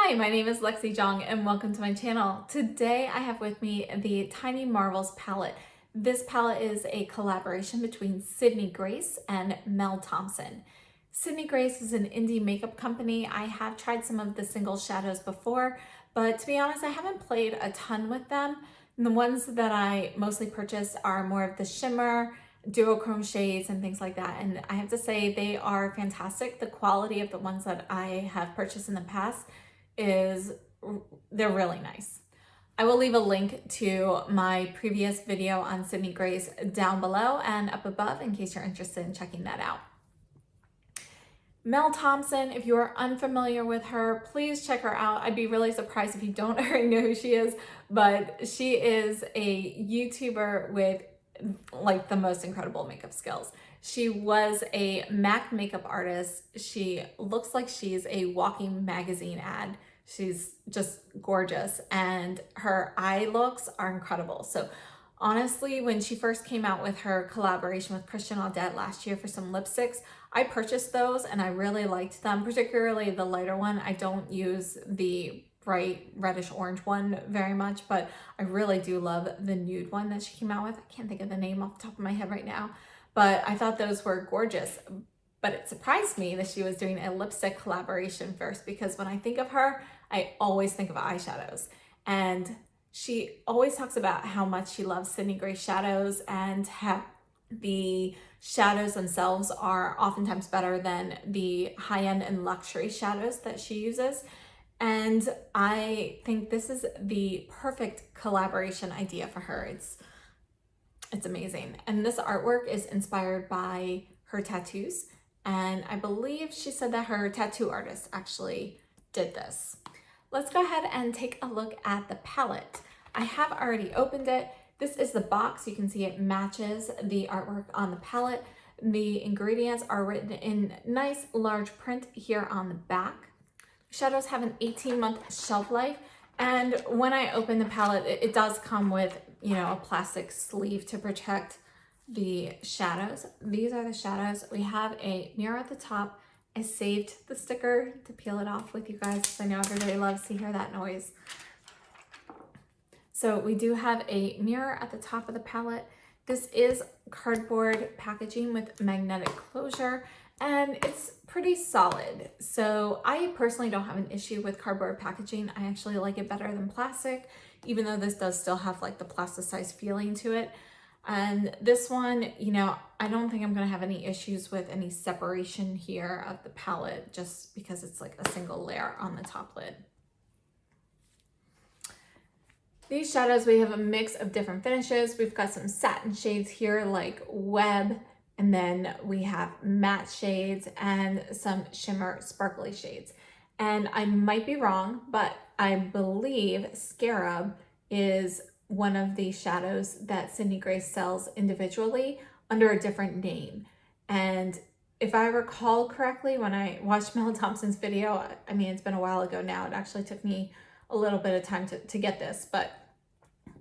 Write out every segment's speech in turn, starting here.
Hi, my name is Lexi Jong and welcome to my channel. Today I have with me the Tiny Marvels palette. This palette is a collaboration between Sydney Grace and Mel Thompson. Sydney Grace is an indie makeup company. I have tried some of the single shadows before, but to be honest, I haven't played a ton with them. And the ones that I mostly purchase are more of the shimmer, duochrome shades and things like that. And I have to say they are fantastic. The quality of the ones that I have purchased in the past they're really nice. I will leave a link to my previous video on Sydney Grace down below and up above in case you're interested in checking that out. Mel Thompson, if you are unfamiliar with her, please check her out. I'd be really surprised if you don't already know who she is, but she is a YouTuber with like the most incredible makeup skills. She was a MAC makeup artist. She looks like she's a walking magazine ad. She's just gorgeous and her eye looks are incredible. So honestly, when she first came out with her collaboration with Christian Audette last year for some lipsticks, I purchased those and I really liked them, particularly the lighter one. I don't use the bright reddish orange one very much, but I really do love the nude one that she came out with. I can't think of the name off the top of my head right now, but I thought those were gorgeous. But it surprised me that she was doing a lipstick collaboration first, because when I think of her, I always think of eyeshadows. And she always talks about how much she loves Sydney Grace shadows and how the shadows themselves are oftentimes better than the high-end and luxury shadows that she uses. And I think this is the perfect collaboration idea for her. It's amazing. And this artwork is inspired by her tattoos. And I believe she said that her tattoo artist actually did this. Let's go ahead and take a look at the palette. I have already opened it. This is the box. You can see it matches the artwork on the palette. The ingredients are written in nice large print here on the back. Shadows have an 18-month shelf life, and when I open the palette, it does come with, you know, a plastic sleeve to protect the shadows. These are the shadows. We have a mirror at the top. I saved the sticker to peel it off with you guys because I know everybody loves to hear that noise. So we do have a mirror at the top of the palette. This is cardboard packaging with magnetic closure, and it's pretty solid. So I personally don't have an issue with cardboard packaging. I actually like it better than plastic, even though this does still have like the plasticized feeling to it. And this one, you know, I don't think I'm gonna have any issues with any separation here of the palette just because it's like a single layer on the top lid. These shadows, we have a mix of different finishes. We've got some satin shades here like Web, and then we have matte shades and some shimmer sparkly shades. And I might be wrong, but I believe Scarab is one of the shadows that Sydney Grace sells individually under a different name. And if I recall correctly, when I watched Mel Thompson's video, I mean, it's been a while ago now. It actually took me a little bit of time to get this, but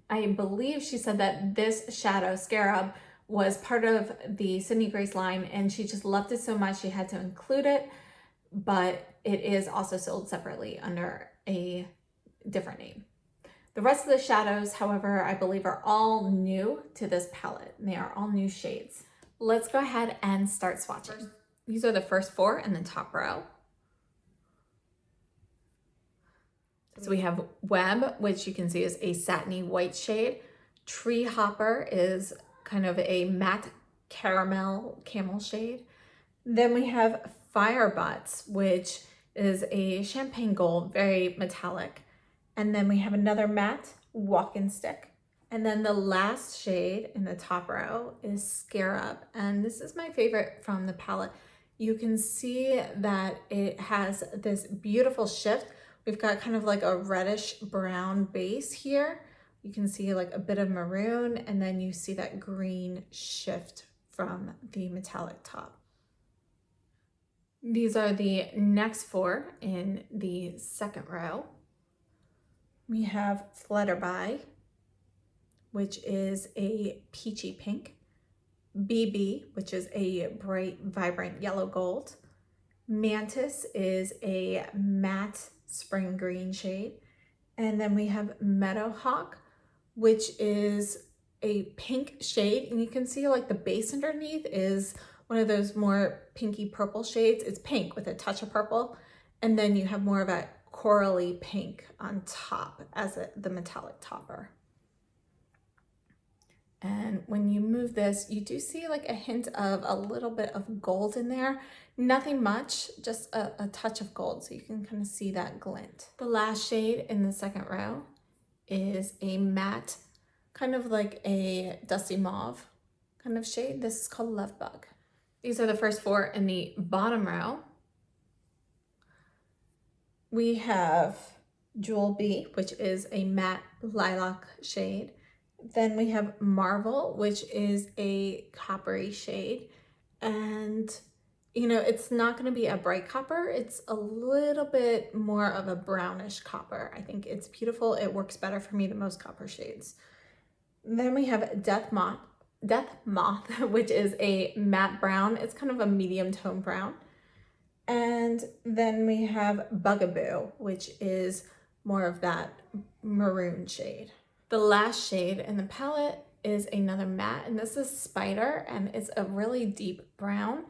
I believe she said that this shadow, Scarab, was part of the Sydney Grace line and she just loved it so much she had to include it, but it is also sold separately under a different name. The rest of the shadows, however, I believe are all new to this palette. They are all new shades. Let's go ahead and start swatching. These are the first four in the top row. So we have Web, which you can see is a satiny white shade. Tree Hopper is kind of a matte caramel camel shade. Then we have Fire Butts, which is a champagne gold, very metallic. And then we have another matte Walk-in Stick. And then the last shade in the top row is Scarab. And this is my favorite from the palette. You can see that it has this beautiful shift. We've got kind of like a reddish brown base here. You can see like a bit of maroon, and then you see that green shift from the metallic top. These are the next four in the second row. We have Flutterby, which is a peachy pink. BB, which is a bright, vibrant yellow gold. Mantis is a matte spring green shade. And then we have Meadowhawk, which is a pink shade. And you can see like the base underneath is one of those more pinky purple shades. It's pink with a touch of purple. And then you have more of a corally pink on top as the metallic topper. And when you move this, you do see like a hint of a little bit of gold in there. Nothing much, just a touch of gold, so you can kind of see that glint. The last shade in the second row is a matte, kind of like a dusty mauve kind of shade. This is called Love Bug. These are the first four in the bottom row. We have Jewel Bee, which is a matte lilac shade. Then we have Marvel, which is a coppery shade. And, you know, it's not going to be a bright copper. It's a little bit more of a brownish copper. I think it's beautiful. It works better for me than most copper shades. Then we have Death Moth, which is a matte brown. It's kind of a medium tone brown. And then we have Bugaboo, which is more of that maroon shade. The last shade in the palette is another matte, and this is Spider, and it's a really deep brown,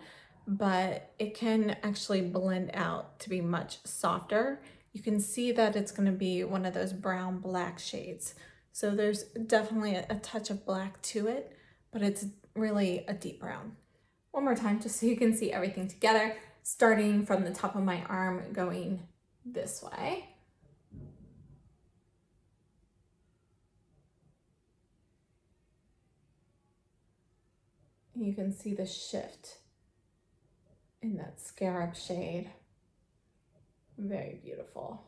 but it can actually blend out to be much softer. You can see that it's going to be one of those brown black shades. So there's definitely a touch of black to it, but it's really a deep brown. One more time, just so you can see everything together, starting from the top of my arm going this way. You can see the shift in that scarab shade. Very beautiful.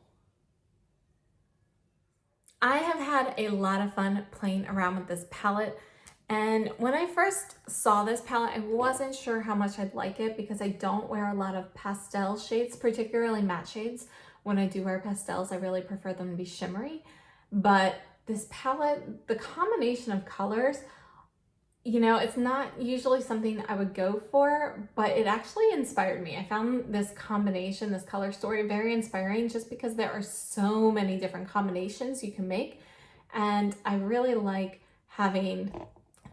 I have had a lot of fun playing around with this palette. And when I first saw this palette, I wasn't sure how much I'd like it because I don't wear a lot of pastel shades, particularly matte shades. When I do wear pastels, I really prefer them to be shimmery. But this palette, the combination of colors, you know, it's not usually something I would go for, but it actually inspired me. I found this combination, this color story very inspiring just because there are so many different combinations you can make. And I really like having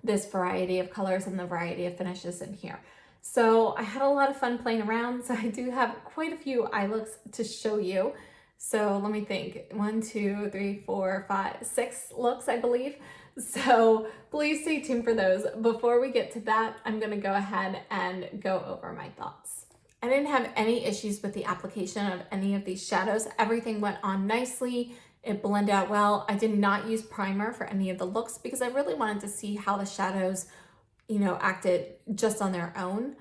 this variety of colors and the variety of finishes in here. So I had a lot of fun playing around. So I do have quite a few eye looks to show you. So let me think, 1, 2, 3, 4, 5, 6 looks, I believe. So please stay tuned for those. Before we get to that, I'm gonna go ahead and go over my thoughts. I didn't have any issues with the application of any of these shadows. Everything went on nicely. It blended out well. I did not use primer for any of the looks because I really wanted to see how the shadows, you know, acted just on their own.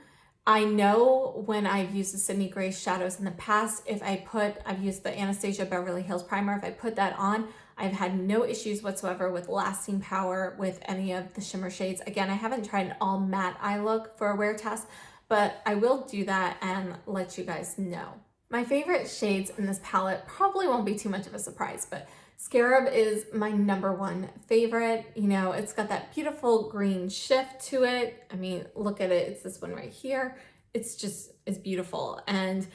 I know when I've used the Sydney Grace shadows in the past, I've used the Anastasia Beverly Hills primer. If I put that on, I've had no issues whatsoever with lasting power with any of the shimmer shades. Again, I haven't tried an all matte eye look for a wear test, but I will do that and let you guys know. My favorite shades in this palette probably won't be too much of a surprise, but Scarab is my #1 favorite. You know, it's got that beautiful green shift to it. I mean, look at it. It's this one right here. It's beautiful. And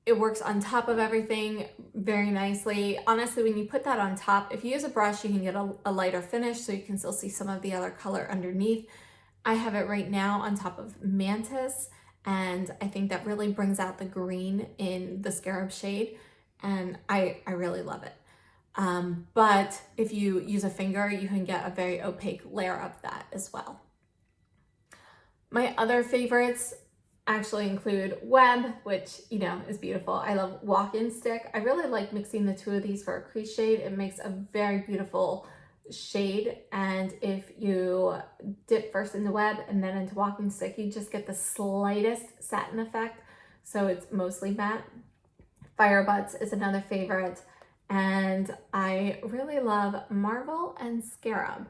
it works on top of everything very nicely. Honestly, when you put that on top, if you use a brush, you can get a lighter finish so you can still see some of the other color underneath. I have it right now on top of Mantis, and I think that really brings out the green in the Scarab shade, and I really love it. But if you use a finger, you can get a very opaque layer of that as well. My other favorites actually include Web, which, you know, is beautiful. I love Walk-In Stick. I really like mixing the two of these for a crease shade. It makes a very beautiful shade. And if you dip first into Web and then into Walk-In Stick, you just get the slightest satin effect. So it's mostly matte. Fire Butts is another favorite. And I really love Marvel and Scarab,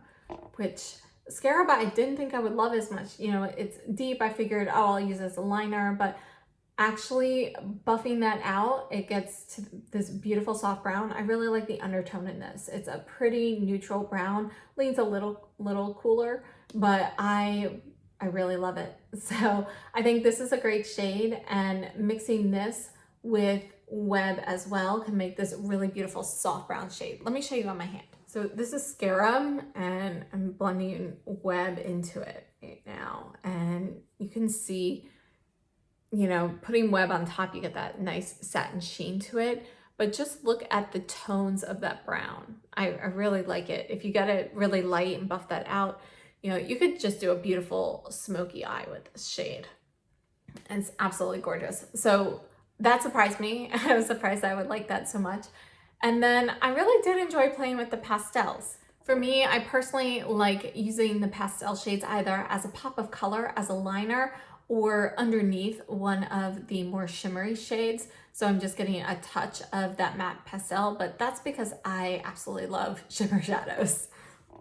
which Scarab I didn't think I would love as much. You know, it's deep. I figured, oh, I'll use it as a liner, but actually buffing that out, it gets to this beautiful soft brown. I really like the undertone in this. It's a pretty neutral brown, leans a little cooler, but I really love it. So I think this is a great shade, and mixing this with web as well can make this really beautiful soft brown shade. Let me show you on my hand. So this is Scarab, and I'm blending web into it right now. And you can see, you know, putting web on top, you get that nice satin sheen to it. But just look at the tones of that brown. I really like it. If you get it really light and buff that out, you know, you could just do a beautiful smoky eye with this shade. And it's absolutely gorgeous. So that surprised me. I was surprised I would like that so much. And then I really did enjoy playing with the pastels. For me, I personally like using the pastel shades either as a pop of color, as a liner, or underneath one of the more shimmery shades. So I'm just getting a touch of that matte pastel, but that's because I absolutely love shimmer shadows.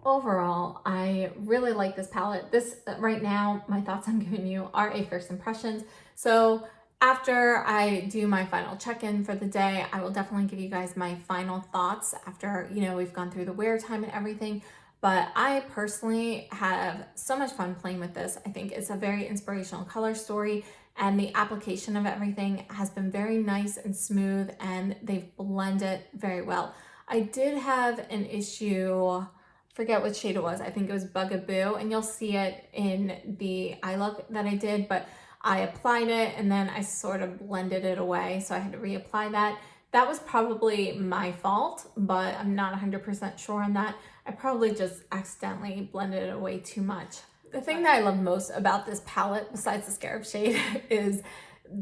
Overall, I really like this palette. This right now, my thoughts I'm giving you are a first impressions. So after I do my final check-in for the day, I will definitely give you guys my final thoughts after, you know, we've gone through the wear time and everything. But I personally have so much fun playing with this. I think it's a very inspirational color story, and the application of everything has been very nice and smooth, and they've blended very well. I did have an issue, forget what shade it was. I think it was Bugaboo, and you'll see it in the eye look that I did, but I applied it and then I sort of blended it away, so I had to reapply that. That was probably my fault, but I'm not 100% sure on that. I probably just accidentally blended it away too much. The thing that I love most about this palette, besides the Scarab shade, is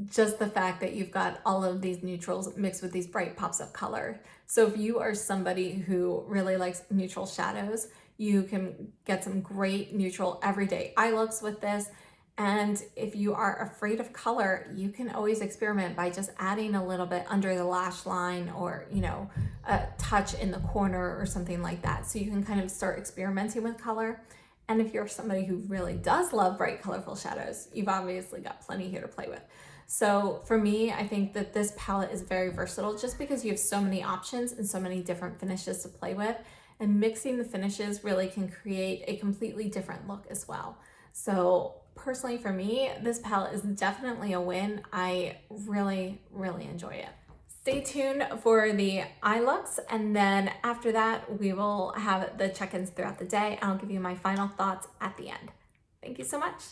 just the fact that you've got all of these neutrals mixed with these bright pops of color. So if you are somebody who really likes neutral shadows, you can get some great neutral everyday eye looks with this. And if you are afraid of color, you can always experiment by just adding a little bit under the lash line, or, you know, a touch in the corner or something like that. So you can kind of start experimenting with color. And if you're somebody who really does love bright, colorful shadows, you've obviously got plenty here to play with. So for me, I think that this palette is very versatile just because you have so many options and so many different finishes to play with. And mixing the finishes really can create a completely different look as well. So personally for me, this palette is definitely a win. I really, really enjoy it. Stay tuned for the eye looks, and then after that we will have the check-ins throughout the day, and I'll give you my final thoughts at the end. Thank you so much.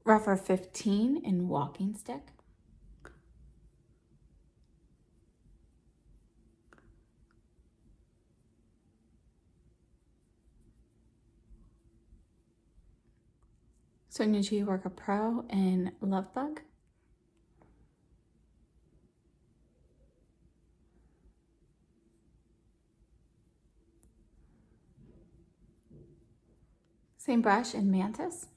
Rougher 15 in Walking Stick. Sonia G Worker Pro in Love Bug. Same brush in Mantis.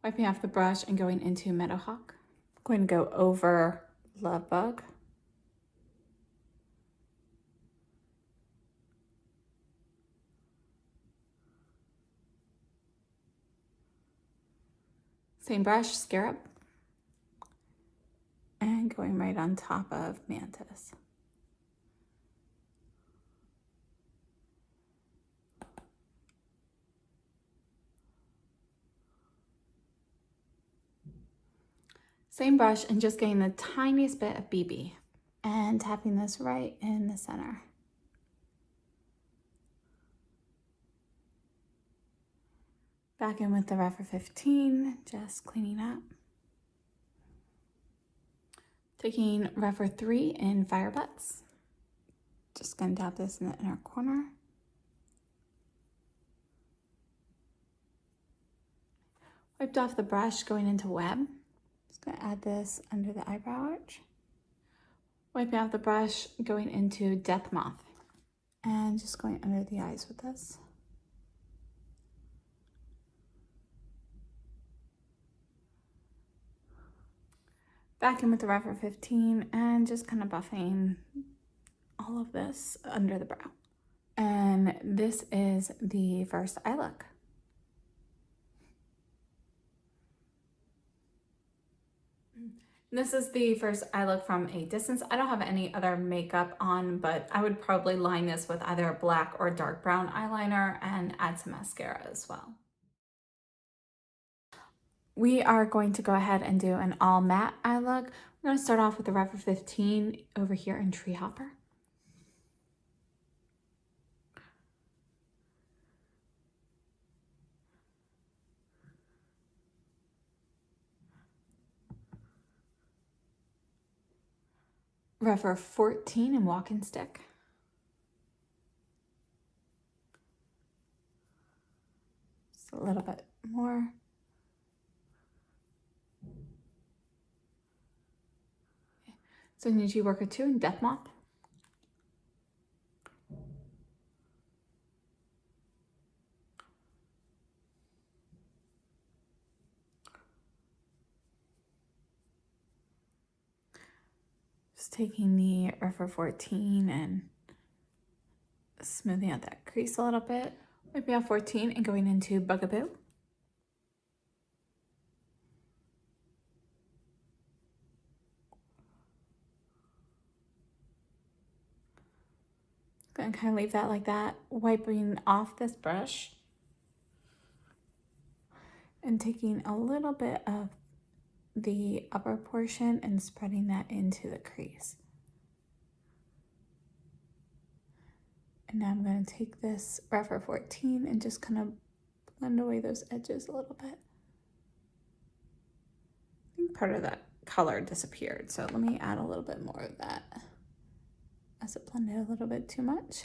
Wiping off the brush and going into Meadowhawk. Going to go over Love Bug. Same brush, Scarab. And going right on top of Mantis. Same brush and just getting the tiniest bit of BB and tapping this right in the center. Back in with the Rougher 15, just cleaning up. Taking Rougher 3 in Firebutts. Just gonna tap this in the inner corner. Wiped off the brush, going into Web. Just gonna add this under the eyebrow arch. Wiping off the brush, going into Death Moth. And just going under the eyes with this. Back in with the Rougher 15 and just kind of buffing all of this under the brow. And this is the first eye look. This is the first eye look from a distance. I don't have any other makeup on, but I would probably line this with either black or dark brown eyeliner and add some mascara as well. We are going to go ahead and do an all matte eye look. We're going to start off with the Refer 15 over here in Tree Hopper. Refer 14 and Walking Stick. Just a little bit more. So Nuji Worker 2 and Death Mop. Just taking the Refer 14 and smoothing out that crease a little bit. Wiping out 14 and going into Bugaboo. Gonna kind of leave that like that, wiping off this brush and taking a little bit of the upper portion and spreading that into the crease. And now I'm going to take this Refer 14 and just kind of blend away those edges a little bit. I think part of that color disappeared, so let me add a little bit more of that as it blended a little bit too much.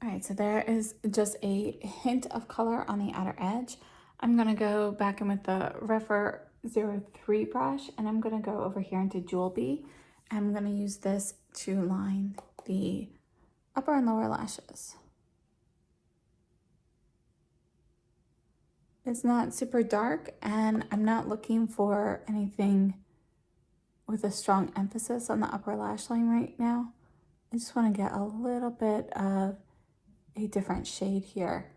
All right, so there is just a hint of color on the outer edge. I'm gonna go back in with the Refer 03 brush, and I'm gonna go over here into Jewel Bee. I'm gonna use this to line the upper and lower lashes. It's not super dark, and I'm not looking for anything with a strong emphasis on the upper lash line right now. I just wanna get a little bit of a different shade here.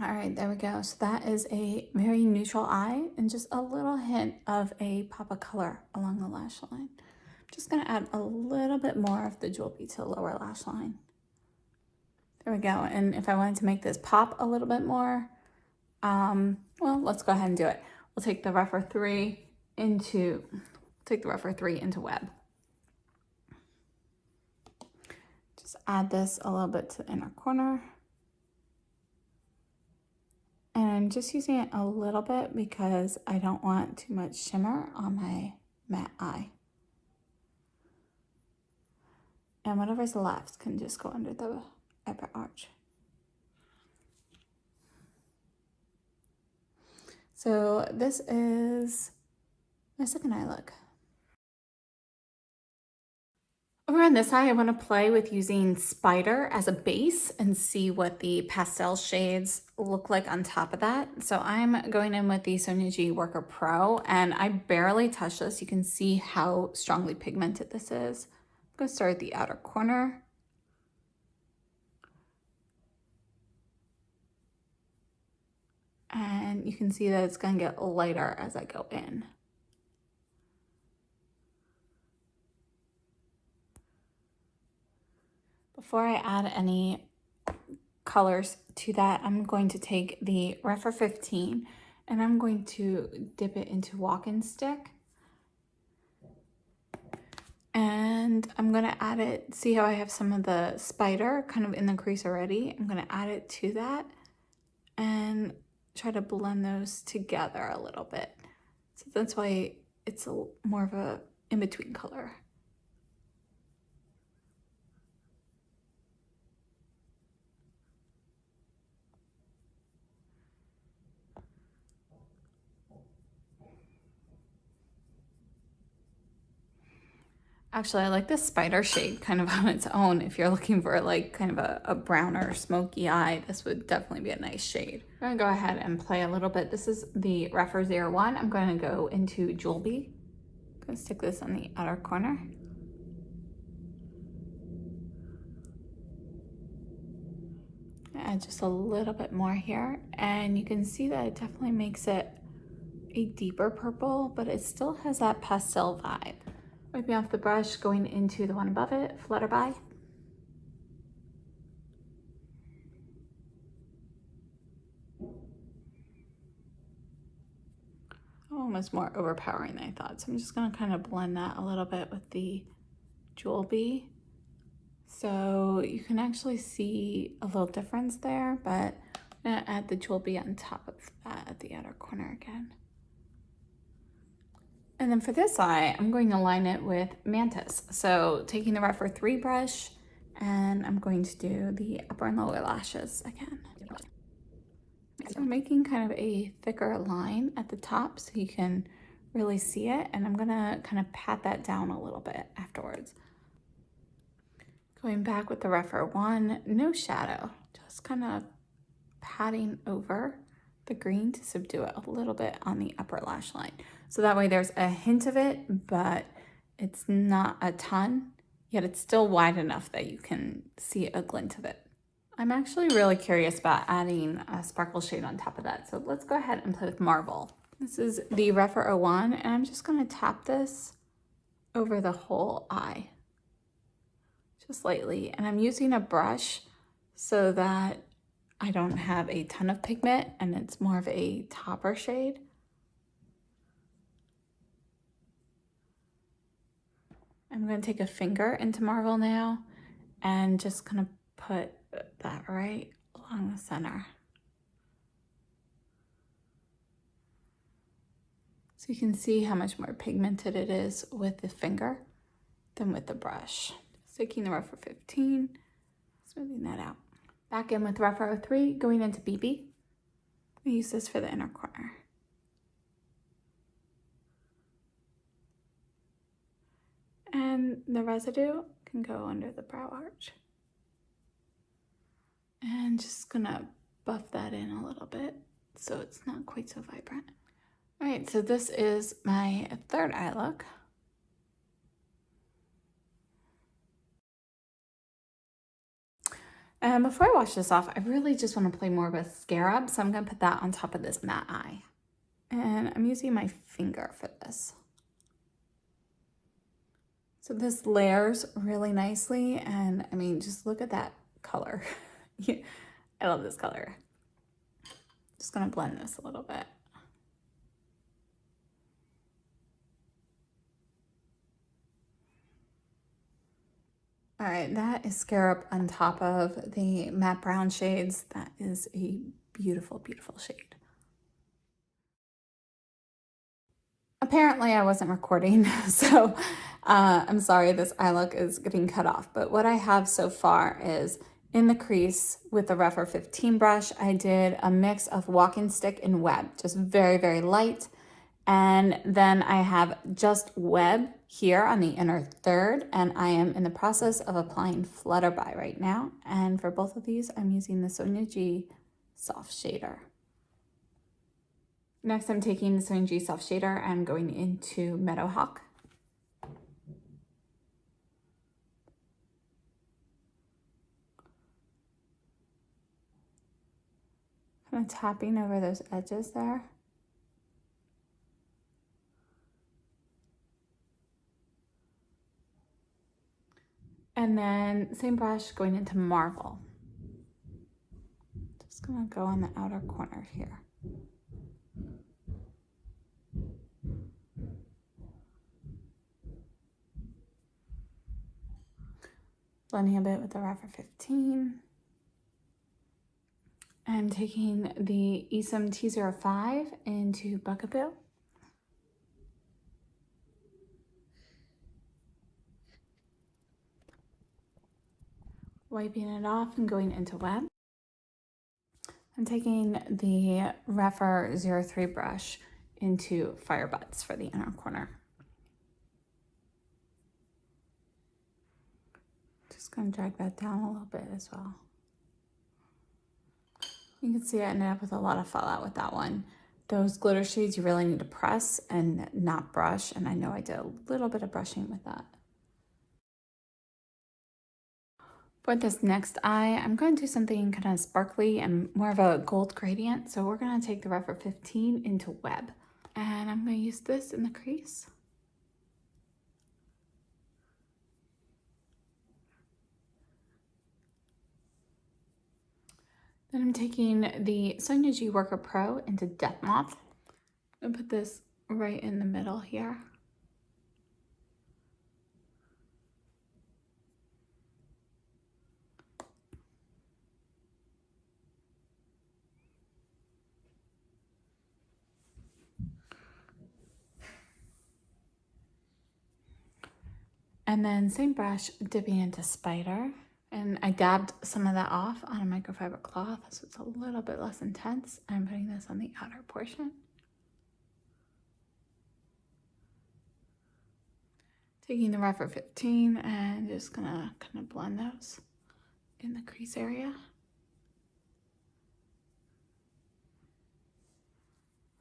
All right, there we go. So that is a very neutral eye and just a little hint of a pop of color along the lash line. I'm just gonna add a little bit more of the Jewel Bee to the lower lash line. There we go. And if I wanted to make this pop a little bit more, well, let's go ahead and do it. We'll take the Refer 3 into Web. Just add this a little bit to the inner corner. And I'm just using it a little bit because I don't want too much shimmer on my matte eye. And whatever's left can just go under the eyebrow arch. So this is my second eye look. Over on this eye, I want to play with using Spider as a base and see what the pastel shades look like on top of that. So I'm going in with the Sonia G Worker Pro, and I barely touch this. You can see how strongly pigmented this is. I'm going to start at the outer corner. And you can see that it's going to get lighter as I go in. Before I add any colors to that, I'm going to take the Refer 15 and I'm going to dip it into Walking Stick. And I'm going to add it, see how I have some of the Spider kind of in the crease already? I'm going to add it to that and try to blend those together a little bit. So that's why it's more of a in-between color. Actually, I like this Spider shade kind of on its own. If you're looking for like kind of a browner smoky eye, this would definitely be a nice shade. I'm gonna go ahead and play a little bit. This is the Refer 01. I'm gonna go into Jewel Bee. I'm gonna stick this on the outer corner. Add just a little bit more here, and you can see that it definitely makes it a deeper purple, but it still has that pastel vibe. Wiping off the brush, going into the one above it, Flutterby. Almost more overpowering than I thought, so I'm just going to kind of blend that a little bit with the Jewel Bee. So you can actually see a little difference there, but I'm going to add the Jewel Bee on top of that at the outer corner again. And then for this eye, I'm going to line it with Mantis. So taking the Rephr 3 brush, and I'm going to do the upper and lower lashes again. So I'm making kind of a thicker line at the top so you can really see it, and I'm gonna kind of pat that down a little bit afterwards. Going back with the Rephr 1, no shadow, just kind of patting over the green to subdue it a little bit on the upper lash line. So that way there's a hint of it, but it's not a ton, yet it's still wide enough that you can see a glint of it. I'm actually really curious about adding a sparkle shade on top of that. So let's go ahead and play with Marvel. This is the Rephr 01, and I'm just gonna tap this over the whole eye, just lightly. And I'm using a brush so that I don't have a ton of pigment and it's more of a topper shade. I'm gonna take a finger into Marvel now and just gonna put that right along the center. So you can see how much more pigmented it is with the finger than with the brush. Just taking the Rephr 15, smoothing that out. Back in with Rephr 03, going into BB. We use this for the inner corner. And the residue can go under the brow arch. And just gonna buff that in a little bit so it's not quite so vibrant. All right, so this is my third eye look. And before I wash this off, I really just want to play more of a scarab, so I'm gonna put that on top of this matte eye. And I'm using my finger for this. So this layers really nicely, and I mean, just look at that color. I love this color. Just gonna blend this a little bit. All right, that is Scarab on top of the matte brown shades. That is a beautiful, beautiful shade. Apparently I wasn't recording, so I'm sorry this eye look is getting cut off, but what I have so far is in the crease with the Rephr 15 brush, I did a mix of walking stick and web, just very, very light. And then I have just web here on the inner third, and I am in the process of applying Flutterby right now. And for both of these, I'm using the Sonia G Soft Shader. Next, I'm taking the Sonia G Soft Shader and going into Meadowhawk. Kind of tapping over those edges there. And then same brush going into Marvel. Just gonna go on the outer corner here. Blending a bit with the Rephr 15. I'm taking the Esom T05 into Bugaboo. Wiping it off and going into Web. I'm taking the Rephr 03 brush into Firebutts for the inner corner. Just gonna drag that down a little bit as well. You can see I ended up with a lot of fallout with that one. Those glitter shades you really need to press and not brush, and I know I did a little bit of brushing with that. For this next eye, I'm going to do something kind of sparkly and more of a gold gradient. So we're going to take the Rephr 15 into Web. And I'm going to use this in the crease. Then I'm taking the Sonia G Worker Pro into Death Moth. I'm going to put this right in the middle here. And then same brush, dipping into Spider. And I dabbed some of that off on a microfiber cloth, so it's a little bit less intense. I'm putting this on the outer portion. Taking the Rephr 15 and just gonna kind of blend those in the crease area.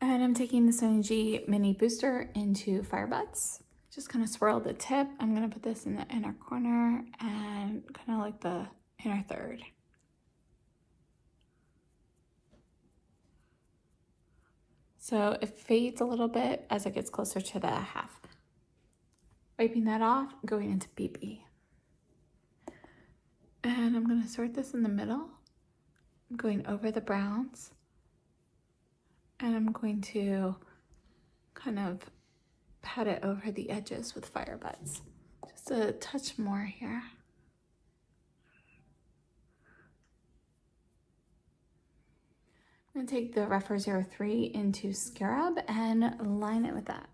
And I'm taking the Sonia G Mini Booster into Firebuds. Just kind of swirl the tip. I'm gonna put this in the inner corner and kind of like the inner third. So it fades a little bit as it gets closer to the half. Wiping that off, going into BB. And I'm gonna sort this in the middle. I'm going over the browns. And I'm going to kind of pat it over the edges with Firebuds. Just a touch more here. I'm gonna take the Rephr 03 into Scarab and line it with that.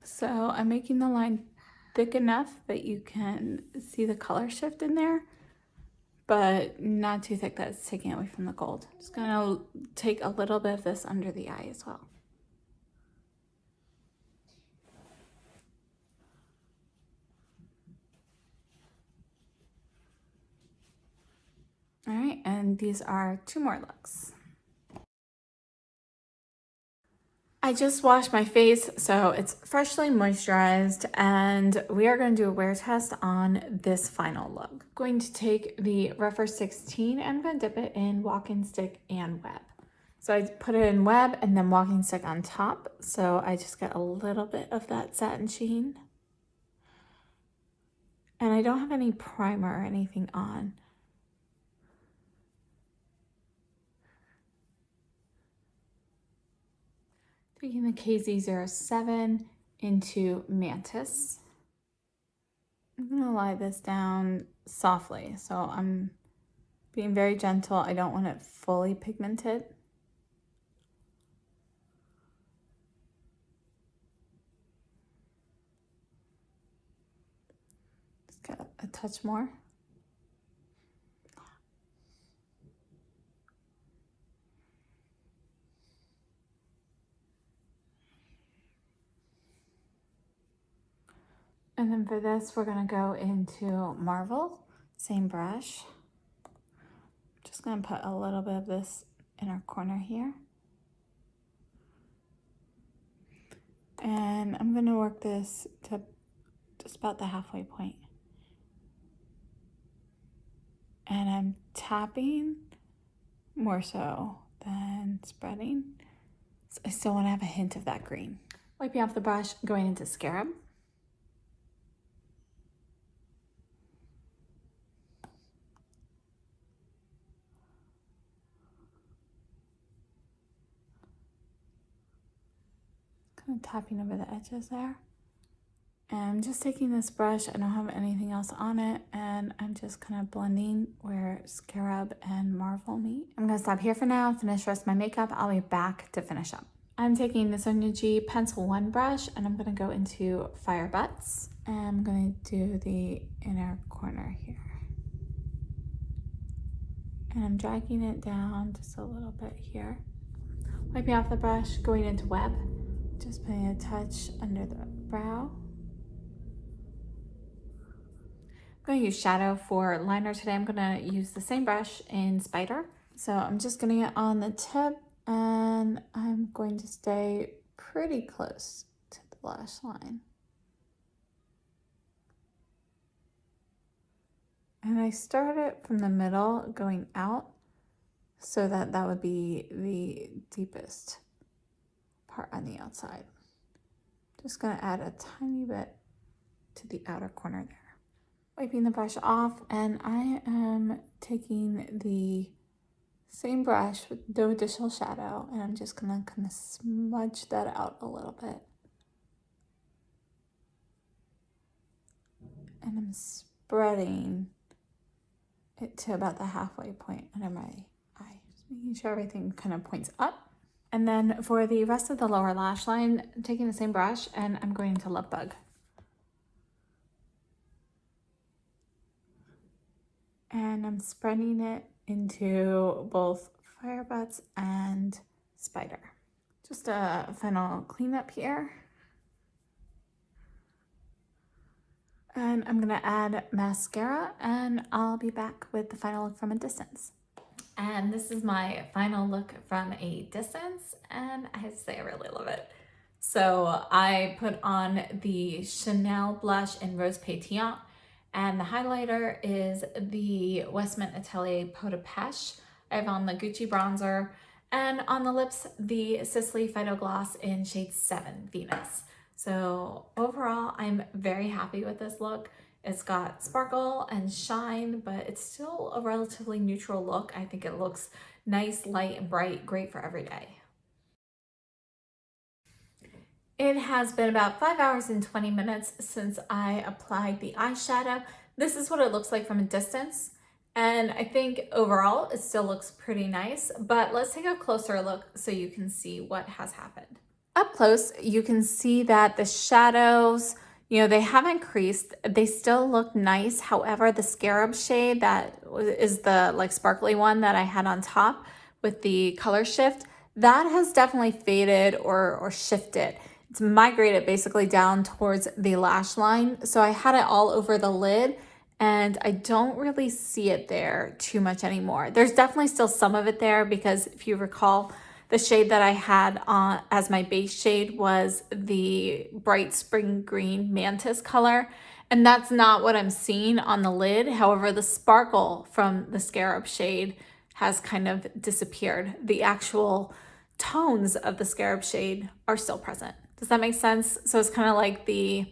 So I'm making the line thick enough that you can see the color shift in there, but not too thick that it's taking away from the gold. Just gonna take a little bit of this under the eye as well. All right, and these are 2 more looks. I just washed my face, so it's freshly moisturized, and we are going to do a wear test on this final look. I'm going to take the Rephr 16 and I'm going to dip it in walking stick and web. So I put it in web and then walking stick on top, so I just get a little bit of that satin sheen. And I don't have any primer or anything on. Taking the KZ07 into Mantis. I'm gonna lie this down softly, so I'm being very gentle. I don't want it fully pigmented. Just get a touch more. And then for this, we're gonna go into Marvel, same brush. Just gonna put a little bit of this inner corner here. And I'm gonna work this to just about the halfway point. And I'm tapping more so than spreading. So I still wanna have a hint of that green. Wiping off the brush, going into Scarab. Kind of tapping over the edges there. And I'm just taking this brush, I don't have anything else on it, and I'm just kind of blending where Scarab and Marvel meet. I'm gonna stop here for now, finish the rest of my makeup. I'll be back to finish up. I'm taking the Sonia G Pencil 1 brush, and I'm gonna go into Firebuds. And I'm gonna do the inner corner here. And I'm dragging it down just a little bit here. Wiping off the brush, going into Web. Just putting a touch under the brow. I'm going to use shadow for liner today. I'm going to use the same brush in Spider. So I'm just going to get on the tip and I'm going to stay pretty close to the lash line. And I start it from the middle going out so that that would be the deepest part on the outside. Just gonna add a tiny bit to the outer corner there. Wiping the brush off, and I am taking the same brush with no additional shadow, and I'm just gonna kind of smudge that out a little bit. And I'm spreading it to about the halfway point under my eye, just making sure everything kind of points up. And then for the rest of the lower lash line, I'm taking the same brush and I'm going to Love Bug. And I'm spreading it into both Fire Butts and Spider. Just a final cleanup here. And I'm gonna add mascara and I'll be back with the final look from a distance. And this is my final look from a distance, and I have to say I really love it. So I put on the Chanel blush in Rose Petillant, and the highlighter is the Westmint Atelier Peau de Pêche. I have on the Gucci bronzer, and on the lips, the Sicily Phyto Gloss in shade 7, Venus. So overall, I'm very happy with this look. It's got sparkle and shine, but it's still a relatively neutral look. I think it looks nice, light, and bright, great for every day. It has been about 5 hours and 20 minutes since I applied the eyeshadow. This is what it looks like from a distance. And I think overall it still looks pretty nice, but let's take a closer look so you can see what has happened. Up close, you can see that the shadows, they haven't creased. They still look nice. However, the scarab shade that is the like sparkly one that I had on top with the color shift, that has definitely faded or shifted. It's migrated basically down towards the lash line. So I had it all over the lid and I don't really see it there too much anymore. There's definitely still some of it there because if you recall, the shade that I had on as my base shade was the bright spring green mantis color, and that's not what I'm seeing on the lid. However, the sparkle from the scarab shade has kind of disappeared. The actual tones of the scarab shade are still present. Does that make sense? So it's kind of like the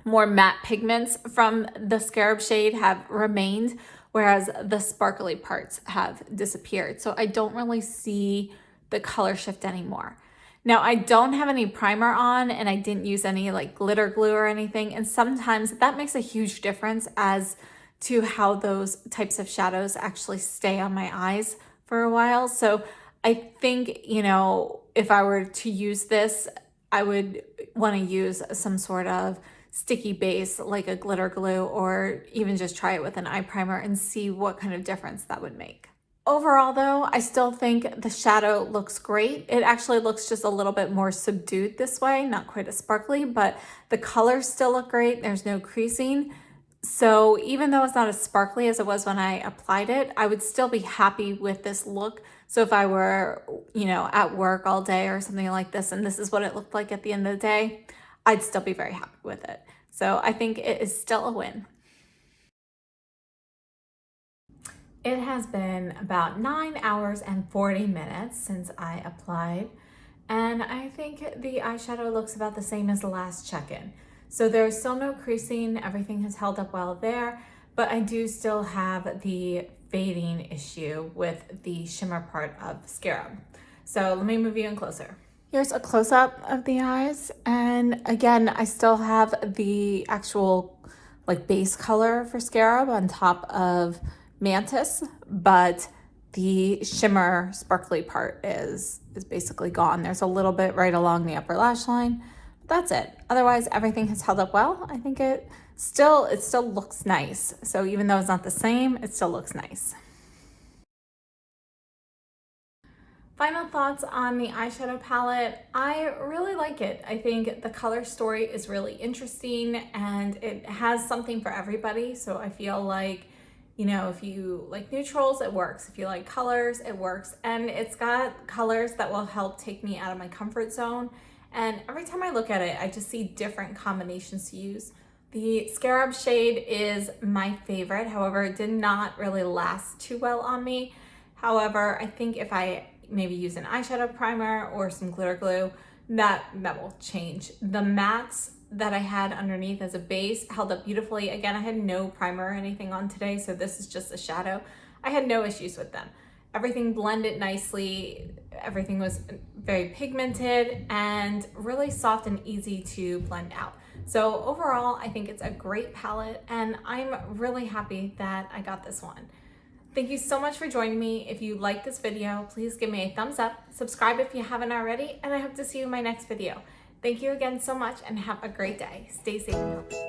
more matte pigments from the scarab shade have remained, whereas the sparkly parts have disappeared. So I don't really see the color shift anymore. Now I don't have any primer on and I didn't use any like glitter glue or anything. And sometimes that makes a huge difference as to how those types of shadows actually stay on my eyes for a while. So I think, if I were to use this, I would want to use some sort of sticky base like a glitter glue, or even just try it with an eye primer and see what kind of difference that would make. Overall though, I still think the shadow looks great. It actually looks just a little bit more subdued this way, not quite as sparkly, but the colors still look great. There's no creasing. So even though it's not as sparkly as it was when I applied it, I would still be happy with this look. So if I were, at work all day or something like this, and this is what it looked like at the end of the day, I'd still be very happy with it. So I think it is still a win. It has been about 9 hours and 40 minutes since I applied, and I think the eyeshadow looks about the same as the last check-in. So there's still no creasing, everything has held up well there, but I do still have the fading issue with the shimmer part of Scarab. So let me move you in closer. Here's a close-up of the eyes, and again, I still have the actual like base color for Scarab on top of Mantis, but the shimmer sparkly part is basically gone. There's a little bit right along the upper lash line, but that's it. Otherwise, everything has held up well. I think it still looks nice. So even though it's not the same, it still looks nice. Final thoughts on the eyeshadow palette. I really like it. I think the color story is really interesting and it has something for everybody. So I feel like, if you like neutrals, it works. If you like colors, it works. And it's got colors that will help take me out of my comfort zone. And every time I look at it, I just see different combinations to use. The Scarab shade is my favorite. However, it did not really last too well on me. However, I think if I maybe use an eyeshadow primer or some glitter glue, that will change. The mattes that I had underneath as a base held up beautifully. Again, I had no primer or anything on today, so this is just a shadow. I had no issues with them. Everything blended nicely. Everything was very pigmented and really soft and easy to blend out. So overall, I think it's a great palette and I'm really happy that I got this one. Thank you so much for joining me. If you like this video, please give me a thumbs up, subscribe if you haven't already, and I hope to see you in my next video. Thank you again so much and have a great day. Stay safe.